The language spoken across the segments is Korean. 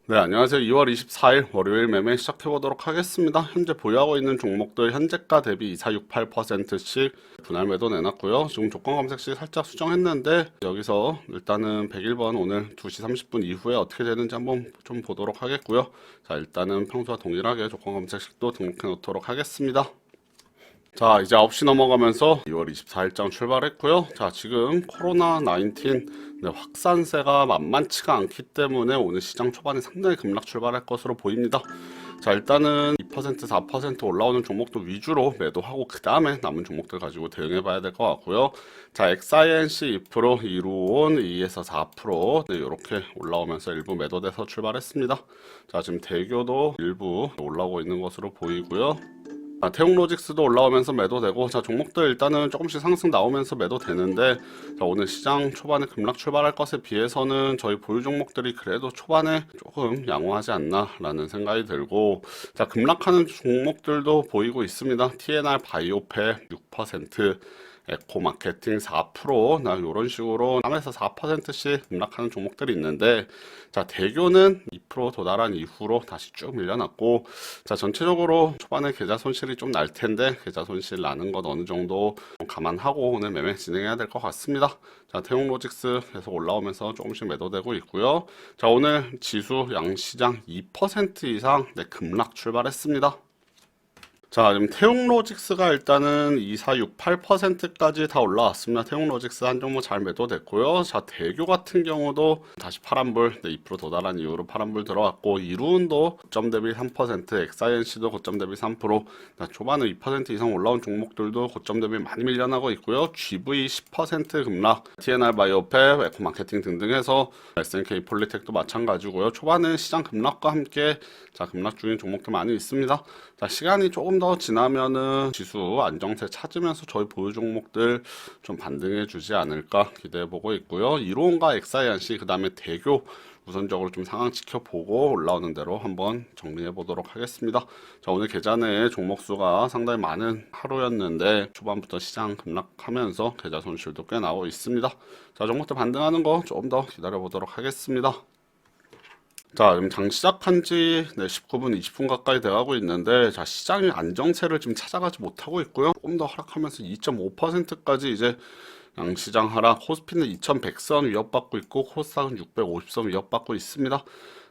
네, 안녕하세요. 2월 24일 월요일 매매 시작해보도록 하겠습니다. 현재 보유하고 있는 종목들 현재가 대비 2468%씩 분할 매도 내놨고요. 지금 조건 검색 시 살짝 수정했는데 여기서 일단은 101번 오늘 2시 30분 이후에 어떻게 되는지 한번 좀 보도록 하겠고요. 자, 일단은 평소와 동일하게 조건 검색식도 등록해 놓도록 하겠습니다. 자, 이제 9시 넘어가면서 2월 24일장 출발했고요. 자, 지금 코로나19 확산세가 만만치가 않기 때문에 오늘 시장 초반에 상당히 급락 출발할 것으로 보입니다. 자, 일단은 2% 4% 올라오는 종목도 위주로 매도하고 그 다음에 남은 종목들 가지고 대응해 봐야 될 것 같고요. 자, XINC 2%, 이루온 2에서 4%, 이렇게 올라오면서 일부 매도돼서 출발했습니다. 자, 지금 대교도 일부 올라오고 있는 것으로 보이고요. 태용로직스도 올라오면서 매도되고, 자, 종목들 일단은 조금씩 상승 나오면서 매도되는데, 자, 오늘 시장 초반에 급락 출발할 것에 비해서는 저희 보유 종목들이 그래도 초반에 조금 양호하지 않나 라는 생각이 들고, 자, 급락하는 종목들도 보이고 있습니다. TNR 바이오팩 6%, 에코마케팅 4%, 나 이런 식으로 3에서 4%씩 급락하는 종목들이 있는데, 자, 대교는 2% 도달한 이후로 다시 쭉 밀려났고, 자, 전체적으로 초반에 계좌 손실이 좀 날 텐데, 계좌 손실 나는 것 어느 정도 감안하고 오늘 매매 진행해야 될 것 같습니다. 자, 태용로직스 계속 올라오면서 조금씩 매도되고 있고요. 자, 오늘 지수 양시장 2% 이상 급락 출발했습니다. 자, 지금 태용로직스가 일단은 2468%까지 다 올라왔습니다. 태용로직스 한 종목 잘 매도됐고요. 자, 대교 같은 경우도 다시 파란불, 2% 도달한 이후로 파란불 들어왔고, 이루운도 고점 대비 3%, XINC도 고점 대비 3%, 초반에 2% 이상 올라온 종목들도 고점 대비 많이 밀려나고 있고요. GV 10% 급락, TNR 바이오팩, 에코마케팅 등등 해서 SNK 폴리텍도 마찬가지고요. 초반에 시장 급락과 함께 자, 급락 중인 종목도 많이 있습니다. 자, 시간이 조금 더 지나면은 지수 안정세 찾으면서 저희 보유 종목들 좀 반등해 주지 않을까 기대해 보고 있고요. 이로온과 XINC 그 다음에 대교 우선적으로 좀 상황 지켜보고 올라오는 대로 한번 정리해 보도록 하겠습니다. 자, 오늘 계좌 내에 종목 수가 상당히 많은 하루였는데 초반부터 시장 급락하면서 계좌 손실도 꽤 나오고 있습니다. 자, 종목들 반등하는 거 조금 더 기다려 보도록 하겠습니다. 자, 지금 장 시작한 지 19분, 20분 가까이 돼가고 있는데, 자, 시장이 안정세를 지금 찾아가지 못하고 있고요. 조금 더 하락하면서 2.5%까지 이제 양시장 하락, 코스피는 2100선 위협받고 있고, 코스닥은 650선 위협받고 있습니다.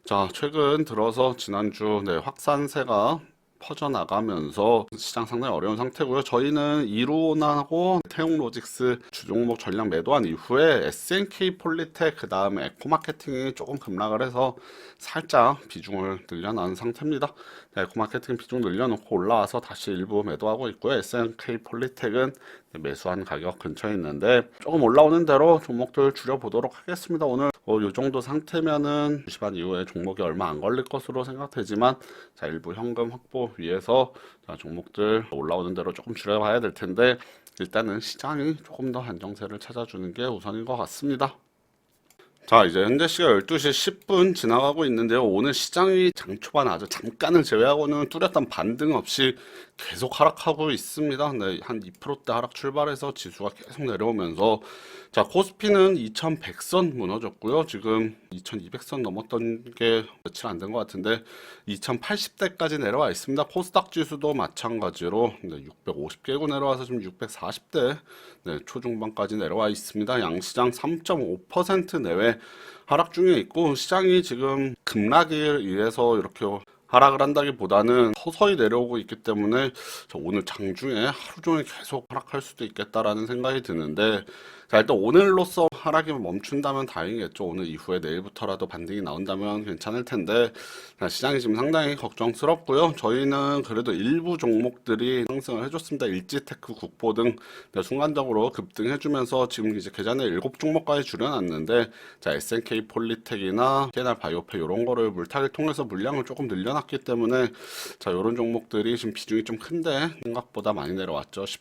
자, 최근 들어서 지난주 확산세가 퍼져나가면서 시장 상당히 어려운 상태고요. 저희는 이루온하고 태용로직스 주종목 전량 매도한 이후에 SNK 폴리텍 그 다음에 에코마케팅이 조금 급락을 해서 살짝 비중을 늘려놓은 상태입니다. 에코마케팅 비중 늘려놓고 올라와서 다시 일부 매도하고 있고요. SNK 폴리텍은 매수한 가격 근처에 있는데 조금 올라오는 대로 종목들 줄여보도록 하겠습니다. 오늘 이 정도 상태면은 2시 반 이후에 종목이 얼마 안 걸릴 것으로 생각되지만 자, 일부 현금 확보 위해서 자, 종목들 올라오는 대로 조금 줄여봐야 될 텐데 일단은 시장이 조금 더 안정세를 찾아주는 게 우선인 것 같습니다. 자, 이제 현재 시각 12시 10분 지나가고 있는데요. 오늘 시장이 장 초반 아주 잠깐을 제외하고는 뚜렷한 반등 없이 계속 하락하고 있습니다. 네, 한 2%대 하락 출발해서 지수가 계속 내려오면서 자, 코스피는 2100선 무너졌고요. 지금 2200선 넘었던 게 며칠 안 된 것 같은데 2080대까지 내려와 있습니다. 코스닥 지수도 마찬가지로 650 깨고 내려와서 지금 640대 초중반까지 내려와 있습니다. 양시장 3.5% 내외 하락 중에 있고 시장이 지금 급락에 의해서 이렇게 하락을 한다기보다는 서서히 내려오고 있기 때문에 오늘 장중에 하루 종일 계속 하락할 수도 있겠다라는 생각이 드는데 자, 일단 오늘로써 하락이 멈춘다면 다행이겠죠. 오늘 이후에 내일부터라도 반등이 나온다면 괜찮을 텐데 자, 시장이 지금 상당히 걱정스럽고요. 저희는 그래도 일부 종목들이 상승을 해줬습니다. 일지테크, 국보 등 순간적으로 급등해주면서 지금 이제 계좌내 7종목까지 줄여놨는데 자, SNK 폴리텍이나 TNR 바이오팩 이런 거를 물타기 통해서 물량을 조금 늘려놨기 때문에 자, 이런 종목들이 지금 비중이 좀 큰데 생각보다 많이 내려왔죠. 10%,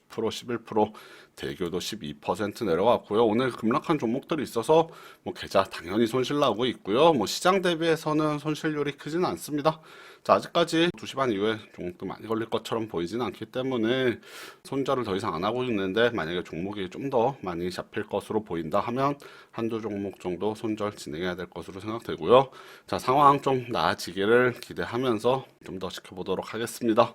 11%, 대교도 12% 내려왔고요. 오늘 급락한 종목들이 있어서 뭐 계좌 당연히 손실 나고 있고요. 뭐 시장 대비해서는 손실률이 크지는 않습니다. 자, 아직까지 2시 반 이후에 종목도 많이 걸릴 것처럼 보이지는 않기 때문에 손절을 더 이상 안 하고 있는데, 만약에 종목이 좀 더 많이 잡힐 것으로 보인다 하면 한두 종목 정도 손절 진행해야 될 것으로 생각되고요. 자, 상황 좀 나아지기를 기대하면서 좀 더 지켜보도록 하겠습니다.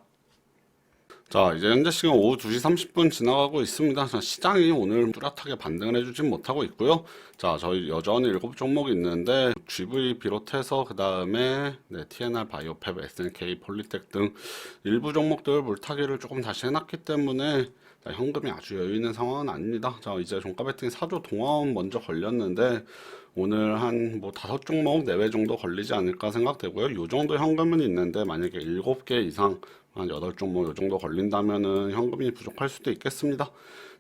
자, 이제 현재 시간 오후 2시 30분 지나가고 있습니다. 자, 시장이 오늘 뚜렷하게 반등을 해주진 못하고 있고요. 자, 저희 여전히 7종목이 있는데 GV 비롯해서 그 다음에 TNR 바이오팹, SNK, 폴리텍 등 일부 종목들 물타기를 조금 다시 해놨기 때문에 자, 현금이 아주 여유 있는 상황은 아닙니다. 자, 이제 종가 배팅 사조 동아원 먼저 걸렸는데 오늘 한 뭐 5종목 내외 정도 걸리지 않을까 생각되고요. 요 정도 현금은 있는데 만약에 7개 이상 한 8종목 요 정도 걸린다면은 현금이 부족할 수도 있겠습니다.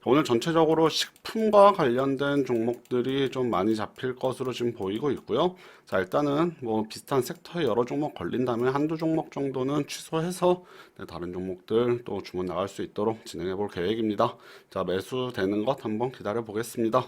오늘 전체적으로 식품과 관련된 종목들이 좀 많이 잡힐 것으로 지금 보이고 있고요. 자, 일단은 뭐 비슷한 섹터에 여러 종목 걸린다면 한두 종목 정도는 취소해서 다른 종목들 또 주문 나갈 수 있도록 진행해 볼 계획입니다. 자, 매수되는 것 한번 기다려 보겠습니다.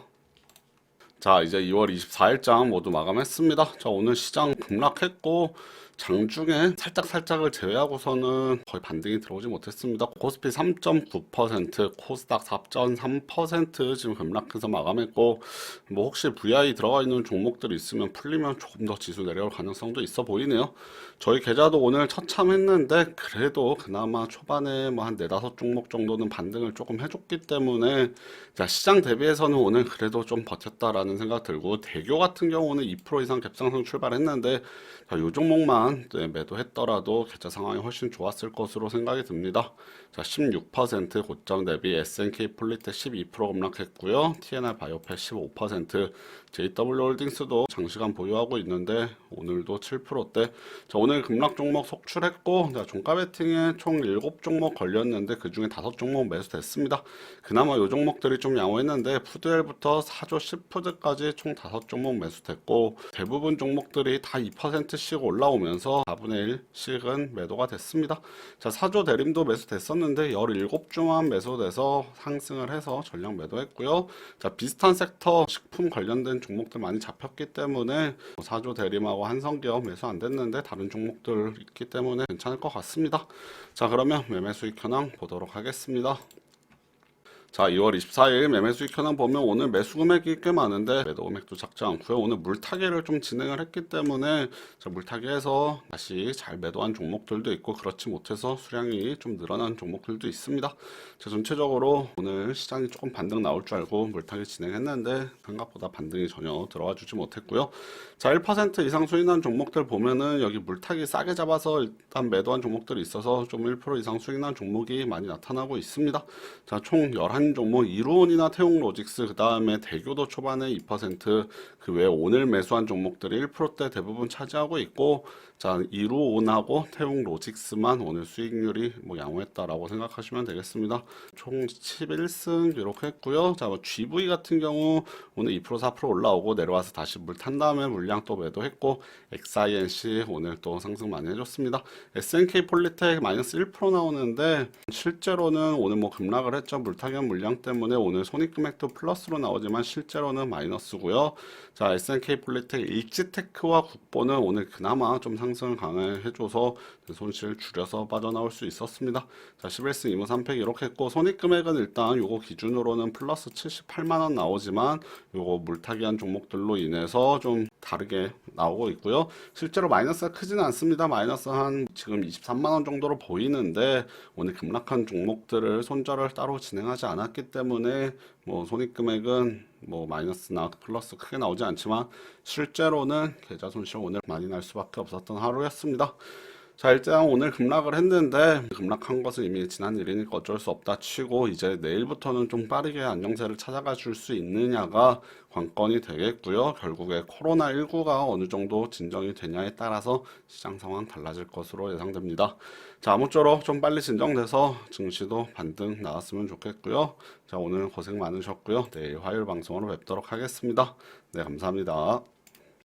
자, 이제 2월 24일장 모두 마감했습니다. 자, 오늘 시장 급락했고 장중에 살짝을 제외하고서는 거의 반등이 들어오지 못했습니다. 코스피 3.9%, 코스닥 4.3% 지금 급락해서 마감했고, 뭐 혹시 VI 들어가 있는 종목들이 있으면 풀리면 조금 더 지수 내려올 가능성도 있어 보이네요. 저희 계좌도 오늘 처참했는데 그래도 그나마 초반에 뭐 한 4-5종목 정도는 반등을 조금 해줬기 때문에 자, 시장 대비해서는 오늘 그래도 좀 버텼다라는 생각 들고, 대교 같은 경우는 2% 이상 갭상승 출발했는데 자, 요 종목만 매도했더라도 계좌 상황이 훨씬 좋았을 것으로 생각이 듭니다. 자, 16% 고점 대비 SNK 폴리텍 12% 급락했고요. TNR 바이오팹 15%, JW 홀딩스도 장시간 보유하고 있는데 오늘도 7%대. 자, 오늘 급락 종목 속출했고, 자, 종가 배팅에 총 7종목 걸렸는데 그 중에 5종목 매수됐습니다. 그나마 요 종목들이 좀 양호했는데 푸드엘부터 사조 시푸드까지 총 5종목 매수됐고, 대부분 종목들이 다 2%씩 올라오면서 4분의 1씩은 매도가 됐습니다. 자, 사조 대림도 매수됐었는데 17주만 매수돼서 상승을 해서 전량 매도했고요. 자, 비슷한 섹터 식품 관련된 종목들 많이 잡혔기 때문에 사조 대림하고 한성기업 매수 안 됐는데 다른 종목들 있기 때문에 괜찮을 것 같습니다. 자, 그러면 매매 수익 현황 보도록 하겠습니다. 자, 2월 24일 매매 수익 현황 보면 오늘 매수 금액이 꽤 많은데 매도 금액도 작지 않고요. 오늘 물타기를 좀 진행을 했기 때문에 자, 물타기해서 다시 잘 매도한 종목들도 있고 그렇지 못해서 수량이 좀 늘어난 종목들도 있습니다. 자, 전체적으로 오늘 시장이 조금 반등 나올 줄 알고 물타기 진행했는데 생각보다 반등이 전혀 들어와 주지 못했고요. 자, 1% 이상 수익난 종목들 보면은 여기 물타기 싸게 잡아서 일단 매도한 종목들이 있어서 좀 1% 이상 수익난 종목이 많이 나타나고 있습니다. 자, 총 11종목, 이루온이나 태웅로직스, 그 다음에 대교도 초반에 2%, 그 외에 오늘 매수한 종목들이 1%대 대부분 차지하고 있고, 자, 이루온하고 태웅로직스만 오늘 수익률이 뭐 양호했다라고 생각하시면 되겠습니다. 총 11승 기록했고요. 자, 뭐 GV 같은 경우 오늘 2% 4% 올라오고 내려와서 다시 물 탄 다음에 물량 또 매도했고, XINC 오늘 또 상승 많이 해줬습니다. SNK 폴리텍 마이너스 1% 나오는데 실제로는 오늘 뭐 급락을 했죠. 물타기 물량 때문에 오늘 손익금액도 플러스로 나오지만 실제로는 마이너스고요. 자, SNK 폴리텍 일지테크와 국보는 오늘 그나마 좀 상승을 강화해줘서 손실 줄여서 빠져나올 수 있었습니다. 자, 11승 2무 3패 기록했고, 손익금액은 일단 요거 기준으로는 플러스 78만원 나오지만 요거 물타기한 종목들로 인해서 좀 다르게 나오고 있고요. 실제로 마이너스가 크지는 않습니다. 마이너스 한 지금 23만원 정도로 보이는데 오늘 급락한 종목들을 손절을 따로 진행하지 않았기 때문에 뭐 손익금액은 뭐 마이너스나 플러스 크게 나오지 않지만 실제로는 계좌 손실 오늘 많이 날 수밖에 없었던 하루였습니다. 자, 일단 오늘 급락을 했는데 급락한 것은 이미 지난 일이니까 어쩔 수 없다 치고 이제 내일부터는 좀 빠르게 안정세를 찾아가 줄 수 있느냐가 관건이 되겠고요. 결국에 코로나19가 어느 정도 진정이 되냐에 따라서 시장 상황 달라질 것으로 예상됩니다. 자, 아무쪼록 좀 빨리 진정돼서 증시도 반등 나왔으면 좋겠고요. 자, 오늘 고생 많으셨고요. 내일 화요일 방송으로 뵙도록 하겠습니다. 네, 감사합니다.